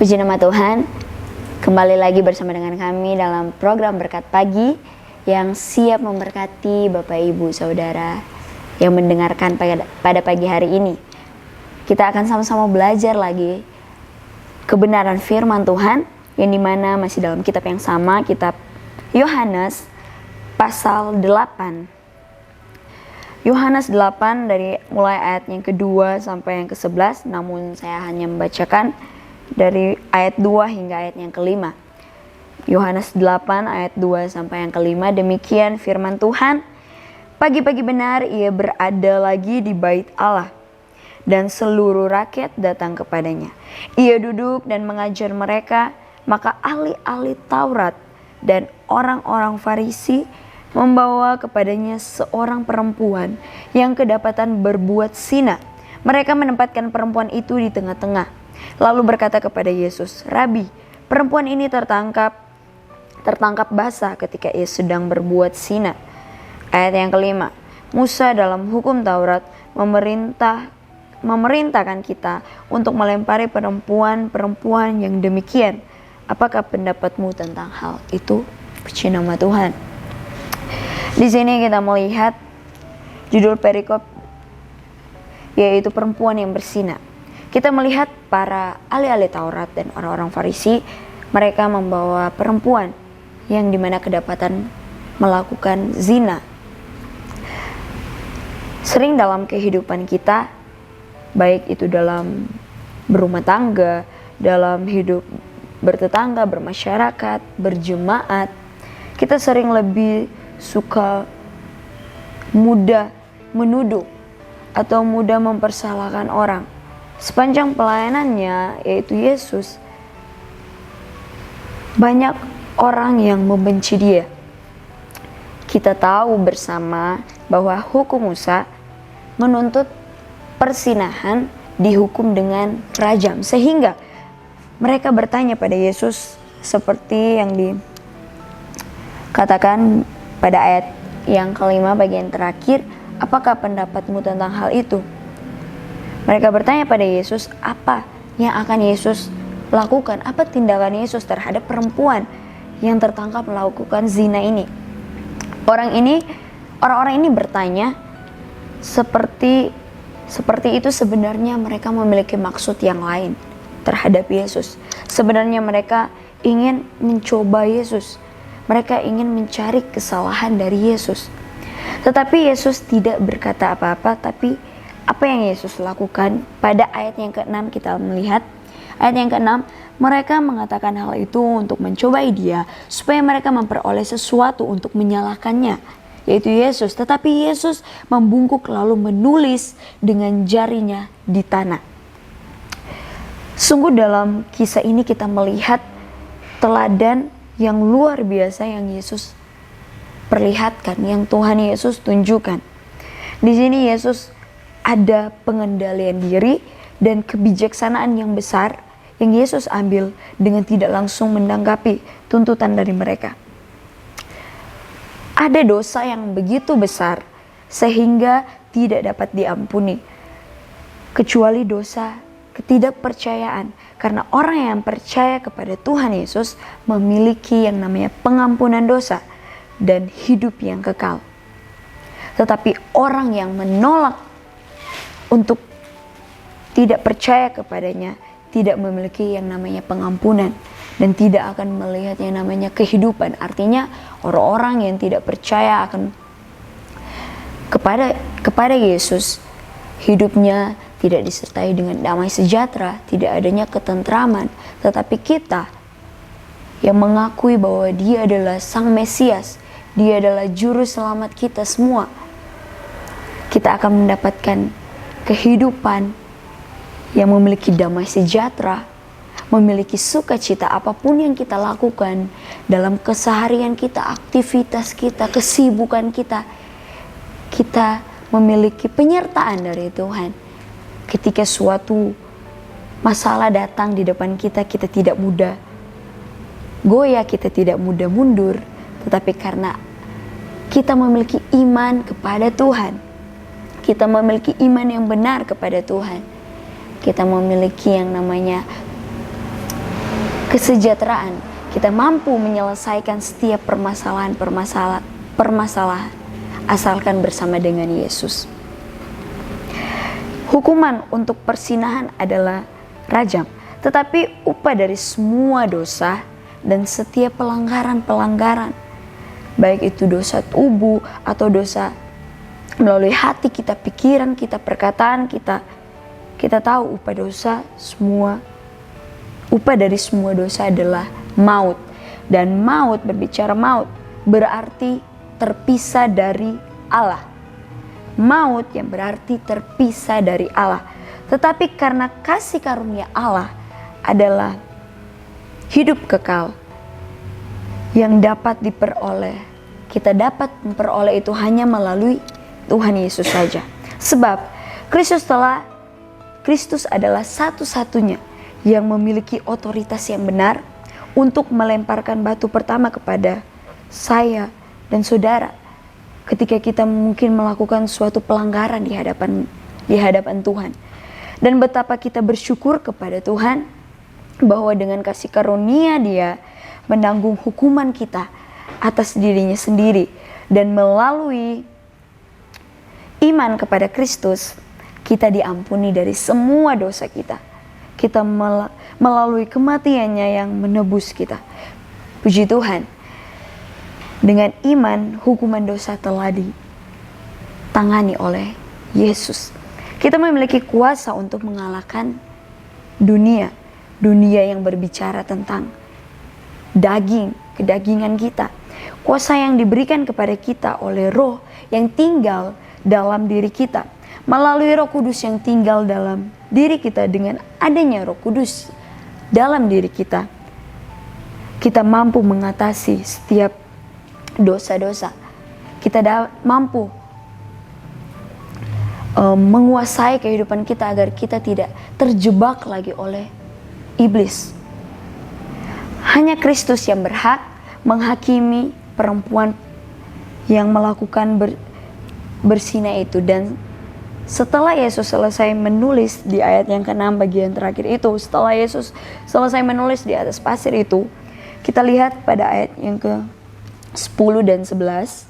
Puji nama Tuhan, kembali lagi bersama dengan kami dalam program Berkat Pagi yang siap memberkati Bapak Ibu Saudara yang mendengarkan pada pagi hari ini. Kita akan sama-sama belajar lagi kebenaran firman Tuhan yang dimana masih dalam kitab yang sama, kitab Yohanes pasal 8. Yohanes 8 dari mulai ayat yang kedua sampai yang ke-11, namun saya hanya membacakan dari ayat 2 hingga ayat yang kelima. Yohanes 8 ayat 2 sampai yang kelima, demikian firman Tuhan. Pagi-pagi benar ia berada lagi di bait Allah, dan seluruh rakyat datang kepadanya. Ia duduk dan mengajar mereka, maka ahli-ahli Taurat dan orang-orang Farisi membawa kepadanya seorang perempuan yang kedapatan berbuat zina. Mereka menempatkan perempuan itu di tengah-tengah, lalu berkata kepada Yesus, "Rabi, perempuan ini tertangkap basah ketika ia sedang berbuat zina." Ayat yang kelima, Musa dalam hukum Taurat memerintahkan kita untuk melempari perempuan yang demikian. Apakah pendapatmu tentang hal itu? Puji nama Tuhan. Di sini kita melihat judul perikop yaitu perempuan yang berzina. Kita melihat para ahli-ahli Taurat dan orang-orang Farisi, mereka membawa perempuan yang dimana kedapatan melakukan zina. Sering dalam kehidupan kita, baik itu dalam berumah tangga, dalam hidup bertetangga, bermasyarakat, berjemaat, kita sering lebih suka mudah menuduh atau mudah mempersalahkan orang. Sepanjang pelayanannya, yaitu Yesus, banyak orang yang membenci dia. Kita tahu bersama bahwa hukum Musa menuntut perzinahan dihukum dengan rajam. Sehingga mereka bertanya pada Yesus seperti yang dikatakan pada ayat yang kelima bagian terakhir, apakah pendapatmu tentang hal itu? Mereka bertanya pada Yesus apa yang akan Yesus lakukan, apa tindakan Yesus terhadap perempuan yang tertangkap melakukan zina ini. Orang-orang ini bertanya seperti itu. Sebenarnya mereka memiliki maksud yang lain terhadap Yesus. Sebenarnya mereka ingin mencoba Yesus. Mereka ingin mencari kesalahan dari Yesus. Tetapi Yesus tidak berkata apa-apa, tapi apa yang Yesus lakukan pada ayat yang ke-6 kita melihat. Ayat yang ke-6, mereka mengatakan hal itu untuk mencobai dia, supaya mereka memperoleh sesuatu untuk menyalahkannya, yaitu Yesus. Tetapi Yesus membungkuk lalu menulis dengan jarinya di tanah. Sungguh dalam kisah ini kita melihat teladan yang luar biasa yang Yesus perlihatkan, yang Tuhan Yesus tunjukkan. Di sini Yesus ada pengendalian diri dan kebijaksanaan yang besar yang Yesus ambil dengan tidak langsung menanggapi tuntutan dari mereka. Ada dosa yang begitu besar sehingga tidak dapat diampuni, kecuali dosa ketidakpercayaan. Karena orang yang percaya kepada Tuhan Yesus memiliki yang namanya pengampunan dosa dan hidup yang kekal. Tetapi orang yang menolak untuk tidak percaya kepadanya tidak memiliki yang namanya pengampunan dan tidak akan melihat yang namanya kehidupan. Artinya orang-orang yang tidak percaya akan kepada Yesus, hidupnya tidak disertai dengan damai sejahtera, tidak adanya ketentraman. Tetapi kita yang mengakui bahwa dia adalah Sang Mesias, dia adalah juru selamat kita semua, kita akan mendapatkan kehidupan yang memiliki damai sejahtera, memiliki sukacita apapun yang kita lakukan dalam keseharian kita, aktivitas kita, kesibukan kita. Kita memiliki penyertaan dari Tuhan. Ketika suatu masalah datang di depan kita, kita tidak mudah goyah, kita tidak mudah mundur. Tetapi karena kita memiliki iman kepada Tuhan, kita memiliki iman yang benar kepada Tuhan, kita memiliki yang namanya kesejahteraan. Kita mampu menyelesaikan setiap permasalahan asalkan bersama dengan Yesus. Hukuman untuk perzinahan adalah rajam, tetapi upah dari semua dosa dan setiap pelanggaran, baik itu dosa tubuh atau dosa melalui hati kita, pikiran kita, perkataan kita, kita tahu upah dari semua dosa adalah maut. Dan maut, berbicara maut, berarti terpisah dari Allah. Maut yang berarti terpisah dari Allah. Tetapi karena kasih karunia Allah adalah hidup kekal yang dapat diperoleh. Kita dapat memperoleh itu hanya melalui Tuhan Yesus saja. Sebab Kristus adalah satu-satunya yang memiliki otoritas yang benar untuk melemparkan batu pertama kepada saya dan saudara ketika kita mungkin melakukan suatu pelanggaran di hadapan Tuhan. Dan betapa kita bersyukur kepada Tuhan bahwa dengan kasih karunia Dia menanggung hukuman kita atas dirinya sendiri, dan melalui iman kepada Kristus kita diampuni dari semua dosa kita. Kita melalui kematiannya yang menebus kita. Puji Tuhan, dengan iman hukuman dosa telah ditangani oleh Yesus. Kita memiliki kuasa untuk mengalahkan dunia yang berbicara tentang kedagingan kita. Kuasa yang diberikan kepada kita oleh Roh yang tinggal dalam diri kita. Melalui Roh Kudus yang tinggal dalam diri kita, dengan adanya Roh Kudus dalam diri kita, kita mampu mengatasi setiap dosa-dosa. Kita mampu menguasai kehidupan kita agar kita tidak terjebak lagi oleh iblis. Hanya Kristus yang berhak menghakimi perempuan yang melakukan berzina itu. Dan setelah Yesus selesai menulis di ayat yang ke-6 bagian terakhir itu, setelah Yesus selesai menulis di atas pasir itu, kita lihat pada ayat yang ke-10 dan 11.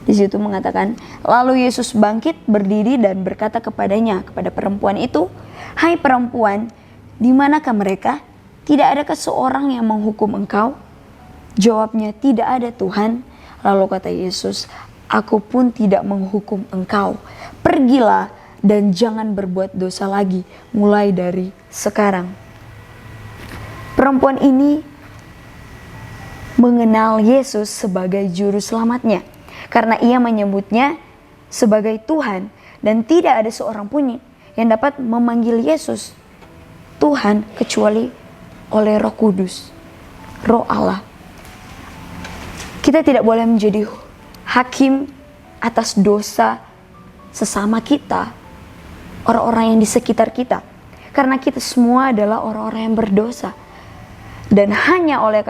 Di situ mengatakan, lalu Yesus bangkit berdiri dan berkata kepada perempuan itu, "Hai perempuan, di manakah mereka? Tidak adakah seorang yang menghukum engkau?" Jawabnya, "Tidak ada Tuhan." Lalu kata Yesus, "Aku pun tidak menghukum engkau. Pergilah dan jangan berbuat dosa lagi mulai dari sekarang." Perempuan ini mengenal Yesus sebagai juru selamatnya, karena ia menyebutnya sebagai Tuhan, dan tidak ada seorang pun yang dapat memanggil Yesus Tuhan kecuali oleh Roh Kudus, Roh Allah. Kita tidak boleh menjadi hakim atas dosa sesama kita, orang-orang yang di sekitar kita, karena kita semua adalah orang-orang yang berdosa, dan hanya oleh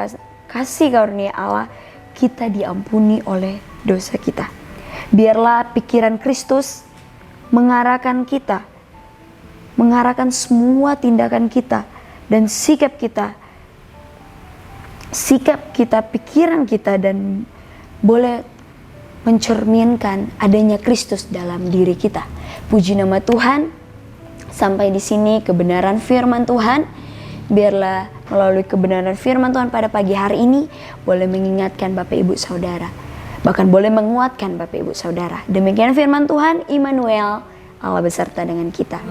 kasih karunia Allah kita diampuni oleh dosa kita. Biarlah pikiran Kristus mengarahkan kita, mengarahkan semua tindakan kita dan sikap kita, pikiran kita, dan boleh mencerminkan adanya Kristus dalam diri kita. Puji nama Tuhan. Sampai di sini kebenaran firman Tuhan. Biarlah melalui kebenaran firman Tuhan pada pagi hari ini boleh mengingatkan Bapak Ibu Saudara, bahkan boleh menguatkan Bapak Ibu Saudara. Demikian firman Tuhan, Immanuel, Allah beserta dengan kita.